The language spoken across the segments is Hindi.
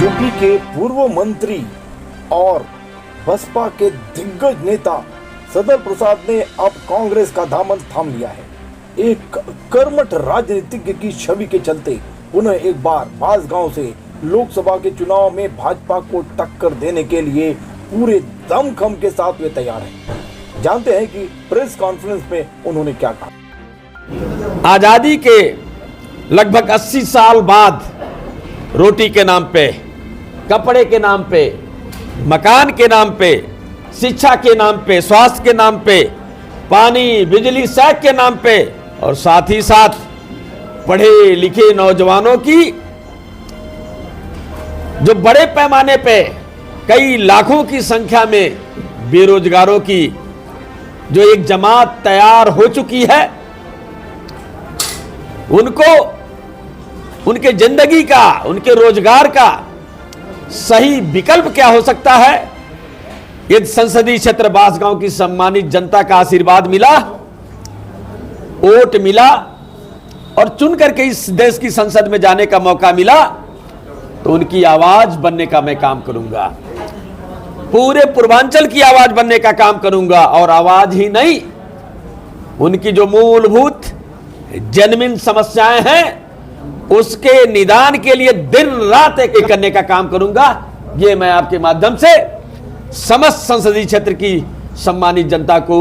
यूपी के पूर्व मंत्री और बसपा के दिग्गज नेता सदर प्रसाद ने अब कांग्रेस का दामन थाम लिया है। एक कर्मठ राजनीतिज्ञ की छवि के चलते पुनः एक बार बांसगांव से लोकसभा के चुनाव में भाजपा को टक्कर देने के लिए पूरे दमखम के साथ वे तैयार हैं। जानते हैं कि प्रेस कॉन्फ्रेंस में उन्होंने क्या कहा। आजादी के लगभग 80 साल बाद रोटी के नाम पे, कपड़े के नाम पे, मकान के नाम पे, शिक्षा के नाम पे, स्वास्थ्य के नाम पे, पानी बिजली सड़क के नाम पे और साथ ही साथ पढ़े लिखे नौजवानों की जो बड़े पैमाने पे कई लाखों की संख्या में बेरोजगारों की जो एक जमात तैयार हो चुकी है, उनको उनके जिंदगी का, उनके रोजगार का सही विकल्प क्या हो सकता है। यदि संसदीय क्षेत्र बांसगांव की सम्मानित जनता का आशीर्वाद मिला, वोट मिला और चुन करके इस देश की संसद में जाने का मौका मिला, तो उनकी आवाज बनने का मैं काम करूंगा, पूरे पूर्वांचल की आवाज बनने का काम करूंगा। और आवाज ही नहीं, उनकी जो मूलभूत जन्मदीन समस्याएं हैं उसके निदान के लिए दिन रात एक करने का काम करूंगा। ये मैं आपके माध्यम से समस्त संसदीय क्षेत्र की सम्मानित जनता को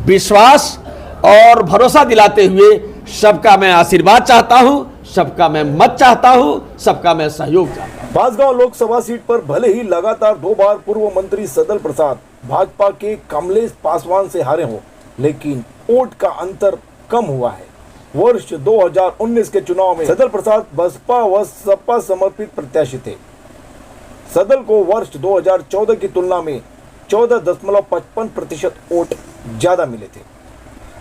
विश्वास और भरोसा दिलाते हुए सबका मैं आशीर्वाद चाहता हूं, सबका मैं मत चाहता हूं, सबका मैं सहयोग चाहता हूं। बांसगांव लोकसभा सीट पर भले ही लगातार 2 बार पूर्व मंत्री सदर प्रसाद भाजपा के कमलेश पासवान से हारे हों, लेकिन वोट का अंतर कम हुआ है। वर्ष 2019 के चुनाव में सदर प्रसाद बसपा व सपा समर्पित प्रत्याशी थे। सदर को वर्ष 2014 की तुलना में 14.55% वोट ज्यादा मिले थे।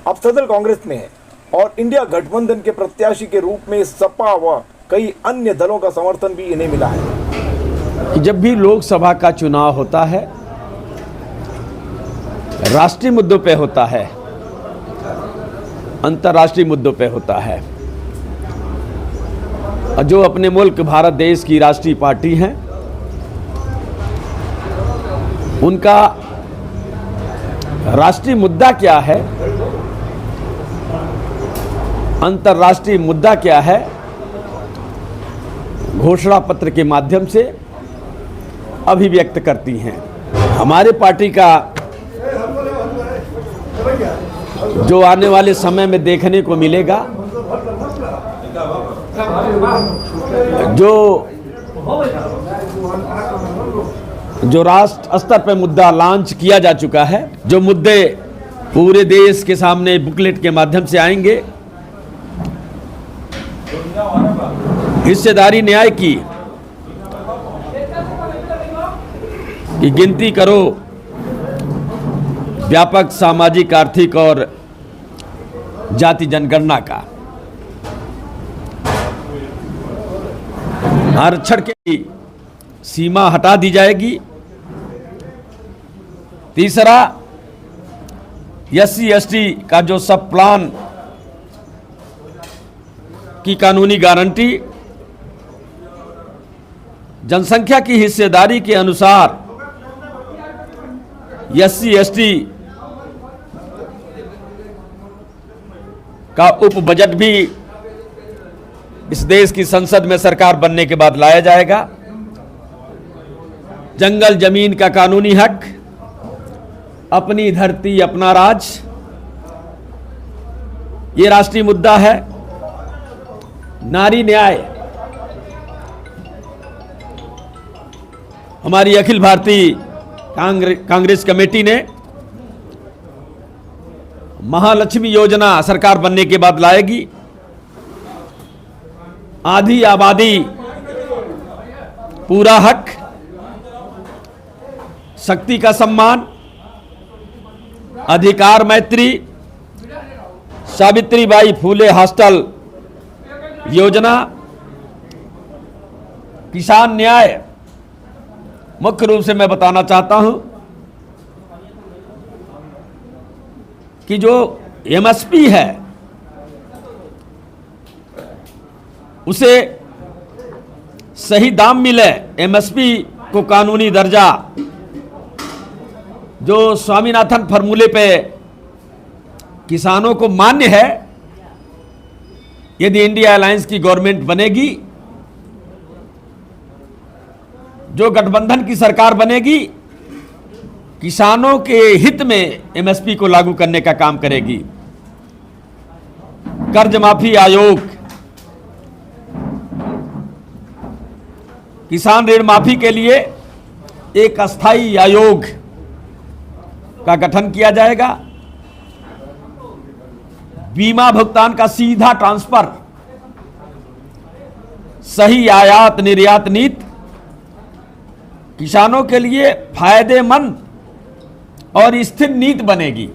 अब सदर कांग्रेस में है और इंडिया गठबंधन के प्रत्याशी के रूप में सपा व कई अन्य दलों का समर्थन भी इन्हें मिला है। जब भी लोकसभा का चुनाव होता है, राष्ट्रीय मुद्दों पे होता है, अंतर्राष्ट्रीय मुद्दों पे होता है। जो अपने मुल्क भारत देश की राष्ट्रीय पार्टी हैं, उनका राष्ट्रीय मुद्दा क्या है, अंतर्राष्ट्रीय मुद्दा क्या है, घोषणा पत्र के माध्यम से अभिव्यक्त करती हैं। हमारे पार्टी का जो आने वाले समय में देखने को मिलेगा, जो राष्ट्र स्तर पर मुद्दा लॉन्च किया जा चुका है, जो मुद्दे पूरे देश के सामने बुकलेट के माध्यम से आएंगे, हिस्सेदारी न्याय की गिनती करो, व्यापक सामाजिक आर्थिक और जाति जनगणना का, आरक्षण की सीमा हटा दी जाएगी। तीसरा, SC/ST का जो सब प्लान की कानूनी गारंटी, जनसंख्या की हिस्सेदारी के अनुसार SC/ST का उप बजट भी इस देश की संसद में सरकार बनने के बाद लाया जाएगा। जंगल जमीन का कानूनी हक, अपनी धरती अपना राज, ये राष्ट्रीय मुद्दा है। नारी न्याय, हमारी अखिल भारतीय कांग्रेस कमेटी ने महालक्ष्मी योजना सरकार बनने के बाद लाएगी। आधी आबादी पूरा हक, शक्ति का सम्मान, अधिकार मैत्री, सावित्रीबाई फूले हॉस्टल योजना, किसान न्याय। मुख्य रूप से मैं बताना चाहता हूं कि जो MSP है उसे सही दाम मिले, एमएसपी को कानूनी दर्जा, जो स्वामीनाथन फॉर्मूले पे किसानों को मान्य है। यदि इंडिया अलायंस की गवर्नमेंट बनेगी, जो गठबंधन की सरकार बनेगी, किसानों के हित में एमएसपी को लागू करने का काम करेगी। कर्ज माफी आयोग, किसान ऋण माफी के लिए एक अस्थाई आयोग का गठन किया जाएगा। बीमा भुगतान का सीधा ट्रांसफर, सही आयात निर्यात नीति किसानों के लिए फायदेमंद और स्थिर नीति बनेगी।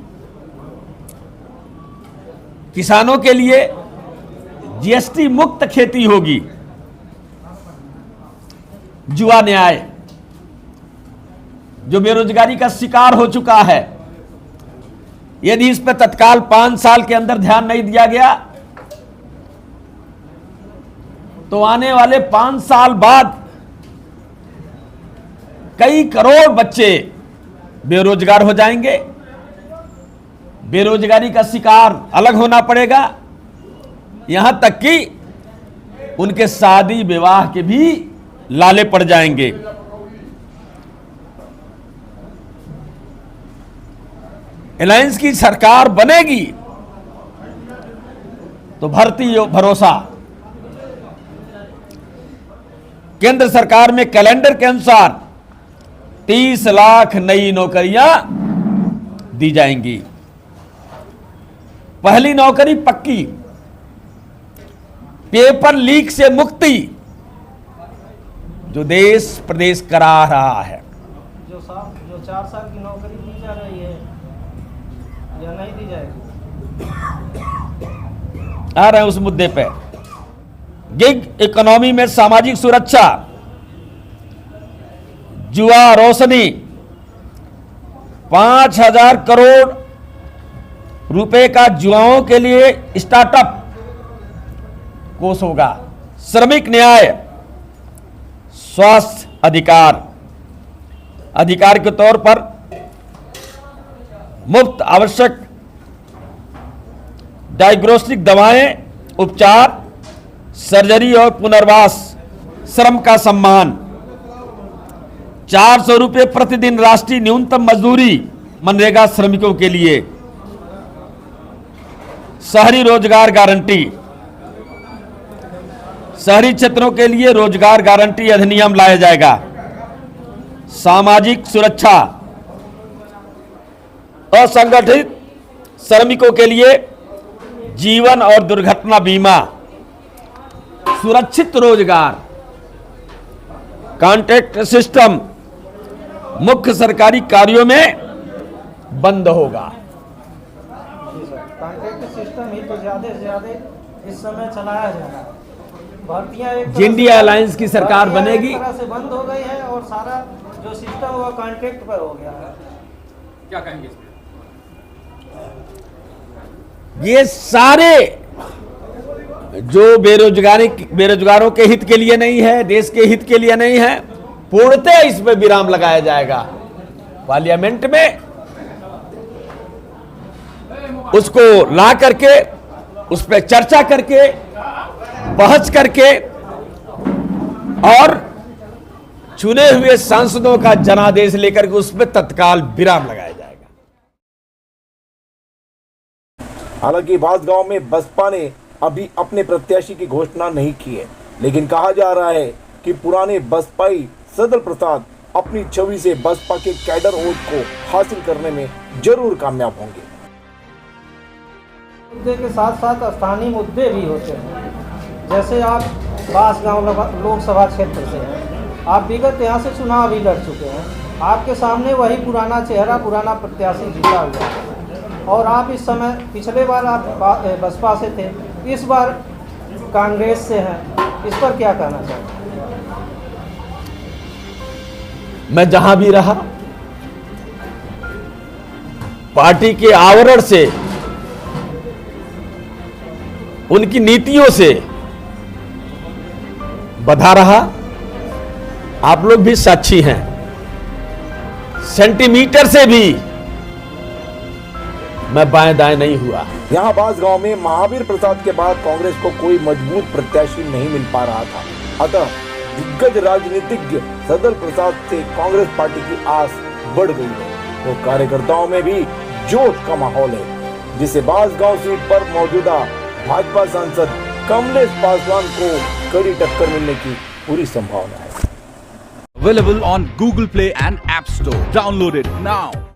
किसानों के लिए जीएसटी मुक्त खेती होगी। जुआ न्याय, जो बेरोजगारी का शिकार हो चुका है, यदि इस पर तत्काल 5 साल के अंदर ध्यान नहीं दिया गया तो आने वाले 5 साल बाद कई करोड़ बच्चे बेरोजगार हो जाएंगे। बेरोजगारी का शिकार अलग होना पड़ेगा, यहां तक कि उनके शादी विवाह के भी लाले पड़ जाएंगे। अलायंस की सरकार बनेगी तो भर्ती भरोसा, केंद्र सरकार में कैलेंडर के अनुसार 30 लाख नई नौकरियां दी जाएंगी। पहली नौकरी पक्की, पेपर लीक से मुक्ति, जो देश प्रदेश करा रहा है। जो 4 साल की नौकरी दी जा रही है या नहीं दी जाएगी, आ रहे हैं उस मुद्दे पे। गिग इकोनॉमी में सामाजिक सुरक्षा, जुआ रोशनी, 5,000 करोड़ रुपए का जुआओं के लिए स्टार्टअप कोष होगा। श्रमिक न्याय, स्वास्थ्य अधिकार, अधिकार के तौर पर मुफ्त आवश्यक डायग्नोस्टिक दवाएं, उपचार, सर्जरी और पुनर्वास, श्रम का सम्मान, 400 रुपये प्रतिदिन राष्ट्रीय न्यूनतम मजदूरी मनरेगा श्रमिकों के लिए, शहरी रोजगार गारंटी, शहरी क्षेत्रों के लिए रोजगार गारंटी अधिनियम लाया जाएगा। सामाजिक सुरक्षा, असंगठित श्रमिकों के लिए जीवन और दुर्घटना बीमा, सुरक्षित रोजगार, कॉन्ट्रैक्ट सिस्टम मुख्य सरकारी कार्यों में बंद होगा। कॉन्ट्रैक्ट सिस्टम ही तो ज्यादा से ज्यादा इस समय चलाया जा रहा है। भर्तियां इंडिया अलायंस की सरकार बनेगी, एक तरह से बंद हो गई है और सारा जो सिस्टम हुआ कॉन्ट्रैक्ट पर हो गया है। क्या कहेंगे इस पे? ये सारे जो बेरोजगारों के हित के लिए नहीं है, देश के हित के लिए नहीं है, पूर्णतः इस पे विराम लगाया जाएगा। पार्लियामेंट में उसको ला करके उस पर चर्चा करके बहस करके और चुने हुए सांसदों का जनादेश लेकर के उस पर तत्काल विराम लगाया जाएगा। हालांकि बांसगांव में बसपा ने अभी अपने प्रत्याशी की घोषणा नहीं की है, लेकिन कहा जा रहा है कि पुराने बसपाई सदर प्रसाद अपनी छवि से बसपा के कैडर वोट को हासिल करने में जरूर कामयाब होंगे। मुद्दे के साथ साथ स्थानीय मुद्दे भी होते हैं। जैसे आप बांसगांव लोकसभा क्षेत्र से हैं, आप विगत यहाँ से चुनाव भी लड़ चुके हैं, आपके सामने वही पुराना चेहरा, पुराना प्रत्याशी जीता हुआ है और आप इस समय, पिछले बार आप बसपा से थे, इस बार कांग्रेस से हैं, इस पर क्या कहना चाहते हैं? मैं जहां भी रहा, पार्टी के आवरण से, उनकी नीतियों से बधा रहा, आप लोग भी साक्षी हैं, सेंटीमीटर से भी मैं बाएं दाएं नहीं हुआ। यहाँ बांसगांव में महावीर प्रसाद के बाद कांग्रेस को कोई मजबूत प्रत्याशी नहीं मिल पा रहा था। अतः दिग्गज राजनीतिज्ञ सदर प्रसाद से कांग्रेस पार्टी की आस बढ़ गई है। तो कार्यकर्ताओं में भी जोश का माहौल है, जिसे बांसगांव सीट पर मौजूदा भाजपा सांसद कमलेश पासवान को कड़ी टक्कर मिलने की पूरी संभावना है। Available on Google Play and App Store. Download it now.